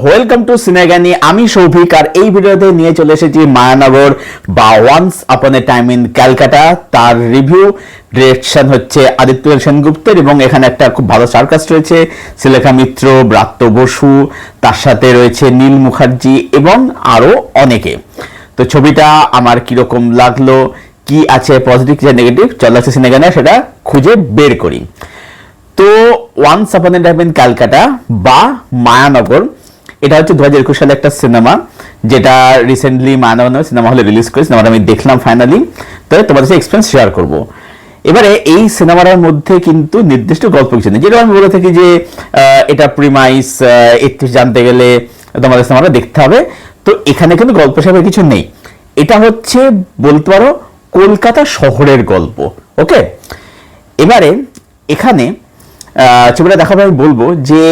Welcome to সিনেগানি। আমি সৌভিক আর এই ভিডিওতে নিয়ে চলে এসেছি মায়ানগর বা once upon A time in Calcutta. তার রিভিউ, ডিরেকশন হচ্ছে আদিত্য সেনগুপ্তের এবং এখানে একটা খুব ভালো সার্কাস্ট রয়েছে, শ্রীলেখা মিত্র, ব্রাত্য বসু, তার সাথে রয়েছে নীল মুখার্জি এবং আরো অনেকে। তো ছবিটা আমার কিরকম লাগলো, কি আছে পজিটিভ কি নেগেটিভ, চলে আসছে সিনেগানে সেটা খুঁজে বের করি। তো once upon A time in Calcutta বা মায়ানগর, এটা হচ্ছে 2021 সালে একটা সিনেমা, যেটা রিসেন্টলি মায়ানগর সিনেমা হলে রিলিজ করে সিনেমাটা আমি দেখলাম ফাইনালি। তো তোমাদের সাথে এক্সপিরিয়েন্স শেয়ার করব। এবারে এই সিনেমাটার মধ্যে কিন্তু নির্দিষ্ট গল্প কিছু নেই, যেটা আমি বলে থাকি যে এটা প্রিমাইস একটু জানতে গেলে তোমাদের সিনেমাটা দেখতে হবে। তো এখানে কিন্তু গল্প হিসাবে কিছু নেই, এটা হচ্ছে বলতে পারো কলকাতা শহরের গল্প। ওকে, এবারে এখানে ছবিটা দেখাবো, আমি বলবো যে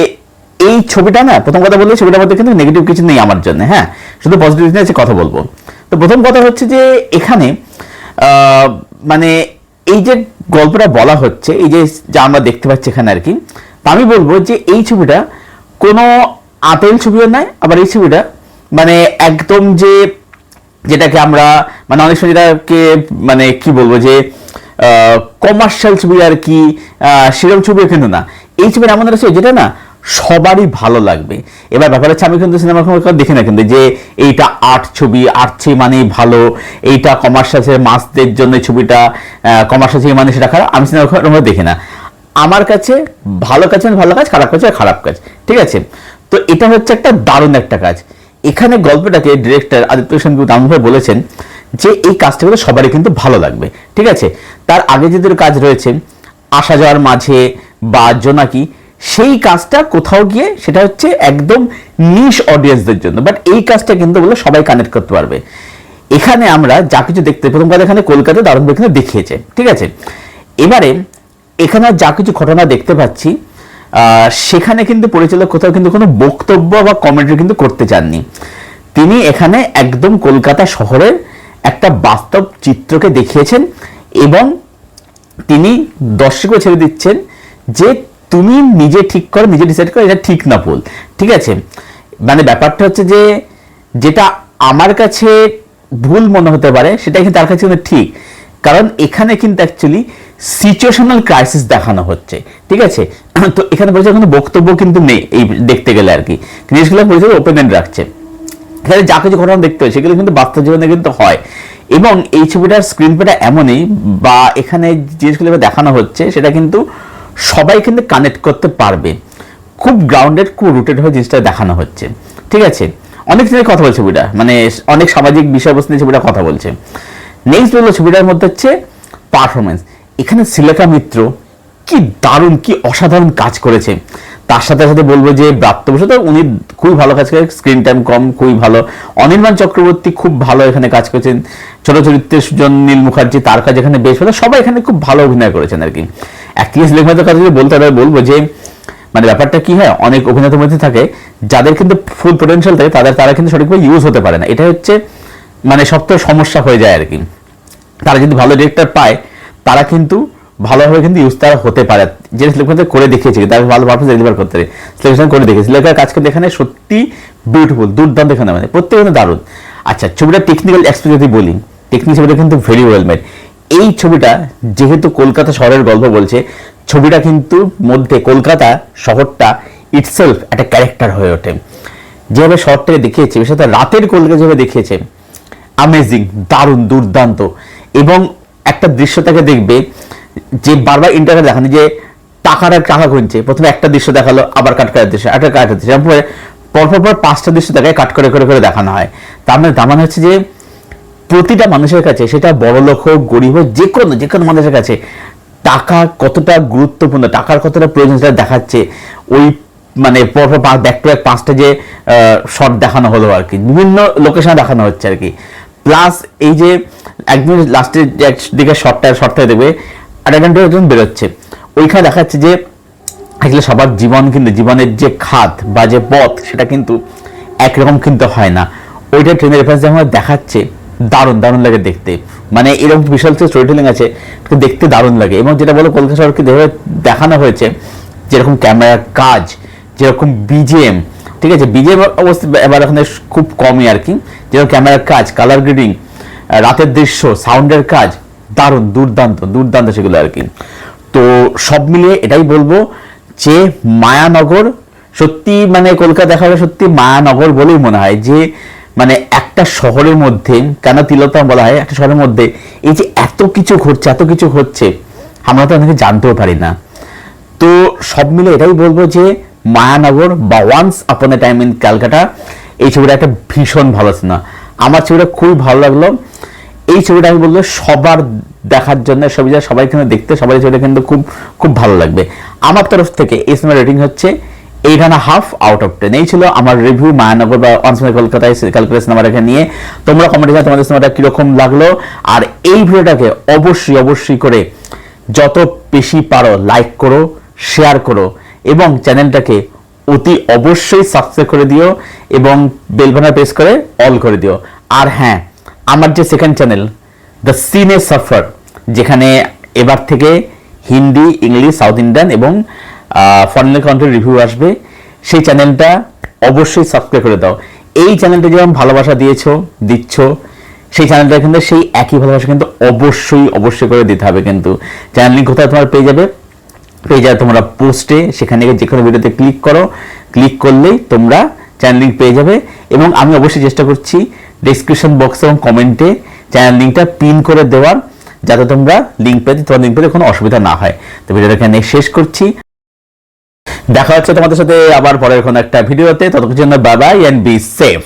এই ছবিটা না, প্রথম কথা বললে ছবিটার মধ্যে কিন্তু নেগেটিভ কিছু নেই আমার জন্য, হ্যাঁ, শুধু পজিটিভ নিয়ে কথা বলবো। তো প্রথম কথা হচ্ছে যে এখানে মানে এই যে গল্পটা বলা হচ্ছে, এই যে যা আমরা দেখতে পাচ্ছি এখানে আর কি, আমি বলবো যে এই ছবিটা কোনো আতেল ছবিও নয়, আবার এই ছবিটা মানে একদম যে যেটাকে আমরা মানে অনেক সময় যেটাকে মানে কি বলবো যে কমার্শিয়াল ছবি আর কি, সেরকম ছবিও কিন্তু না। এই ছবিটা এমন আছে যেটা না সবারই ভালো লাগবে। এবার ব্যাপার হচ্ছে আমি কিন্তু সিনেমা দেখি না কিন্তু যে এইটা আর্ট ছবি, আর্ট ছবি মানেই ভালো, এইটা কমার্শিয়াল মাসদের জন্য ছবিটা কমার্শিয়াল ছবি মানে সেটা খারাপ, আমি সিনেমা দেখি না। আমার কাছে ভালো কাজ মানে ভালো কাজ, খারাপ কাজ খারাপ কাজ, ঠিক আছে। তো এটা হচ্ছে একটা দারুণ একটা কাজ। এখানে গল্পটাকে ডিরেক্টর আদিত্য সেনগুপ্ত এমনভাবে বলেছেন যে এই কাজটা কিন্তু সবারই কিন্তু ভালো লাগবে, ঠিক আছে। তার আগে যে কাজ রয়েছে আসা যাওয়ার মাঝে বা জোনাকি, সেই কাজটা কোথাও গিয়ে সেটা হচ্ছে একদম নিশ অডিয়েন্সদের জন্য, বাট এই কাজটা কিন্তু বলে সবাই কানেক্ট করতে পারবে। এখানে আমরা যা কিছু দেখতে, প্রথম কথা এখানে কলকাতায় দারুণ এখানে দেখিয়েছে, ঠিক আছে। এবারে এখানে যা কিছু ঘটনা দেখতে পাচ্ছি সেখানে কিন্তু পরিচালক কোথাও কিন্তু কোনো বক্তব্য বা কমেন্ট্রি কিন্তু করতে চাননি। তিনি এখানে একদম কলকাতা শহরের একটা বাস্তব চিত্রকে দেখিয়েছেন এবং তিনি দর্শকও ছেড়ে দিচ্ছেন যে তুমি নিজে ঠিক করো, নিজে ডিসাইড করো এটা ঠিক না ভুল, ঠিক আছে। মানে ব্যাপারটা হচ্ছে যে যেটা আমার কাছে ভুল মনে হতে পারে সেটা কিন্তু তার কাছে কিন্তু ঠিক, কারণ এখানে কিন্তু অ্যাকচুয়ালি সিচুয়েশনাল ক্রাইসিস দেখানো হচ্ছে, ঠিক আছে। তো এখানে পরিচালক কোনো বক্তব্য কিন্তু নেই এই দেখতে গেলে আর কি, জিনিসগুলো পরিচালক ওপেন এন্ড রাখছে। এখানে যা কিছু ঘটনা দেখতে হয় সেগুলো কিন্তু বাস্তব জীবনে কিন্তু হয় এবং এই ছবিটার স্ক্রিন প্লেটা এমনই বা এখানে জিনিসগুলো দেখানো হচ্ছে সেটা কিন্তু সবাই কিন্তু কানেক্ট করতে পারবে, খুব গ্রাউন্ডেড, খুব রুটেড হয়ে জিনিসটা দেখানো হচ্ছে, ঠিক আছে। অনেক দিনের কথা বলছে ছবিটা, মানে অনেক সামাজিক বিষয়বস্তু নিয়ে ছবিটা কথা বলছে। নেক্সট হলো ছবিটার মধ্যে হচ্ছে পারফরমেন্স। এখানে শ্রীলেখা মিত্র কি দারুণ, কি অসাধারণ কাজ করেছে। তার সাথে সাথে বলবো যে ব্রাত্য বসু তো উনি খুবই ভালো কাজ করেন, স্ক্রিন টাইম কম, খুবই ভালো। অনির্বাণ চক্রবর্তী খুব ভালো এখানে কাজ করেছেন। ছোট চরিত্রের সুজন, নীল মুখার্জি, তার কাজ এখানে বেশ ভালো, সবাই এখানে খুব ভালো অভিনয় করেছেন আর কি। অ্যাক্ট্রেস শ্রীলেখা মিত্রের কাছে বলতে হবে, বলবো যে মানে ব্যাপারটা কি হয়, অনেক অভিনেতার মধ্যে থাকে যাদের কিন্তু ফুল পোটেনশিয়াল থাকে, তারা কিন্তু সঠিকভাবে ইউজ হতে পারে না, এটা হচ্ছে মানে সবথেকে সমস্যা হয়ে যায় আর কি। তারা যদি ভালো ডিরেক্টর পায় তারা কিন্তু ভালোভাবে কিন্তু ইউজ তারা হতে পারে, যে সিলেকশন করে দেখিয়েছে তারা ভালো পারফরমেন্স ডেলিভার করতে পারে, সিলেকশন করে দেখিয়েছে। লেখার কাজ কিন্তু এখানে সত্যি বিউটিফুল, দুর্দান্ত এখানে, মানে প্রত্যেকটা দারুণ। আচ্ছা, ছবিটা টেকনিক্যাল এক্সপেক্ট যদি বলি, টেকনিক ছবিটা কিন্তু ভেরি ওয়েল মেড। এই ছবিটা যেহেতু কলকাতা শহরের গল্প বলছে, ছবিটা কিন্তু মধ্যে কলকাতা শহরটা ইটসেলফ একটা ক্যারেক্টার হয়ে ওঠে। যেভাবে শহরটাকে দেখিয়েছে, বিশেষত রাতের কলকাতা যেভাবে দেখিয়েছে, অ্যামেজিং, দারুণ, দুর্দান্ত। এবং একটা দৃশ্যটাকে দেখবে যে বারবার ইন্টারনেট দেখানো যে টাকা গুনছে, প্রথমে একটা দৃশ্য দেখালো, আবার কাট করার দৃশ্য, একটা কাটার দৃশ্য, পরপর 5টা দৃশ্য দেখায়, কাট করে করে করে দেখানো হয়। তার মানে হচ্ছে যে প্রতিটা মানুষের কাছে, সেটা বড় লোক হোক গরিব হোক, যে কোনো মানুষের কাছে টাকা কতটা গুরুত্বপূর্ণ, টাকার কতটা প্রয়োজন সেটা দেখাচ্ছে। ওই মানে পরপর ব্যাক টু ব্যাক 5টা যে শট দেখানো হলো আর কি, বিভিন্ন লোকেশনে দেখানো হচ্ছে আর কি। প্লাস এই যে একদম লাস্টের দিকে শর্টটা দেখবে একজন বেরোচ্ছে, ওইখানে দেখাচ্ছে যে আসলে সবার জীবন কিন্তু, জীবনের যে খাত বা যে পথ সেটা কিন্তু একরকম কিন্তু হয় না। ওইটা ট্রেনের রেফারেন্স যেমন দেখাচ্ছে, দারুণ দারুণ লাগে দেখতে। মানে এরকম বিশাল স্টোরি টেলিং আছে, দেখতে দারুণ লাগে। এবং যেটা বলো কলকাতা শহরকে দেখানো হয়েছে, যেরকম ক্যামেরার কাজ, যেরকম বিজিএম, ঠিক আছে। বিজয় অবস্থা এবার এখানে খুব কমই আর কি, যেরকম ক্যামেরার কাজ, কালার গ্রেডিং, রাতের দৃশ্য, সাউন্ডের কাজ দারুণ, দুর্দান্ত দুর্দান্ত সেগুলো আর কি। তো সব মিলিয়ে এটাই বলবো যে মায়ানগর সত্যি মানে কলকাতা দেখা গেলে সত্যি মায়ানগর বলেই মনে হয়, যে মানে একটা শহরের মধ্যে, কেন তিলোত্তমা বলা হয়, একটা শহরের মধ্যে এই যে এত কিছু ঘটছে, এত কিছু হচ্ছে, আমরা তো অনেকে জানতেও পারি না। তো সব মিলে এটাই বলবো যে মায়ানগর বা once upon A time in Calcutta এই ছবিটা একটা ভীষণ ভালো সিনেমা। আমার ছবিটা খুবই ভালো লাগলো। এই ছবিটা আমি বলবো সবার দেখার জন্য, সবাই কিন্তু দেখতে, সবাই ছবিটা কিন্তু খুব খুব ভালো লাগবে। আমার তরফ থেকে এই সিনেমার রেটিং হচ্ছে 8.5 আউট অফ 10। এই ছিল আমার রিভিউ মায়ানগর বা ওয়ান্স আপন কলকাতায় ক্যালকাটা সিনেমাটাকে নিয়ে। তোমরা কমেন্টে জানাও তোমাদের সিনেমাটা কিরকম লাগলো, আর এই ভিডিওটাকে অবশ্যই অবশ্যই করে যত বেশি পারো লাইক করো, শেয়ার করো এবং চ্যানেলটাকে অতি অবশ্যই সাবস্ক্রাইব করে দিও এবং বেল বাটন প্রেস করে অল করে দিও। আর হ্যাঁ, আমার যে সেকেন্ড চ্যানেল দ্য সিনে সাফার, যেখানে এবার থেকে হিন্দি, ইংলিশ, সাউথ ইন্ডিয়ান এবং ফরেন কান্ট্রির রিভিউ আসবে, সেই চ্যানেলটা অবশ্যই সাবস্ক্রাইব করে দাও। এই চ্যানেলটা যেমন ভালোবাসা দিচ্ছ, সেই চ্যানেলটা কিন্তু সেই একই ভালোবাসা কিন্তু অবশ্যই অবশ্যই করে দিতে হবে। কিন্তু চ্যানেল লিঙ্ক কোথায় তোমার পেয়ে যাবে তোমরা পোস্টে, সেখানে যে কোনো ভিডিওতে ক্লিক করো, ক্লিক করলেই তোমরা চ্যানেল লিঙ্ক পেয়ে যাবে। এবং আমি অবশ্যই চেষ্টা করছি ডেসক্রিপশন বক্স এবং কমেন্টে চ্যানেল লিঙ্কটা পিন করে দেওয়ার, যাতে তোমরা লিঙ্ক পেতে কোনো অসুবিধা না হয়। তো ভিডিওটা এখানে শেষ করছি, দেখা হচ্ছে তোমাদের সাথে আবার পরের কোনো একটা ভিডিওতে। ততক্ষণের জন্য bye bye and be safe.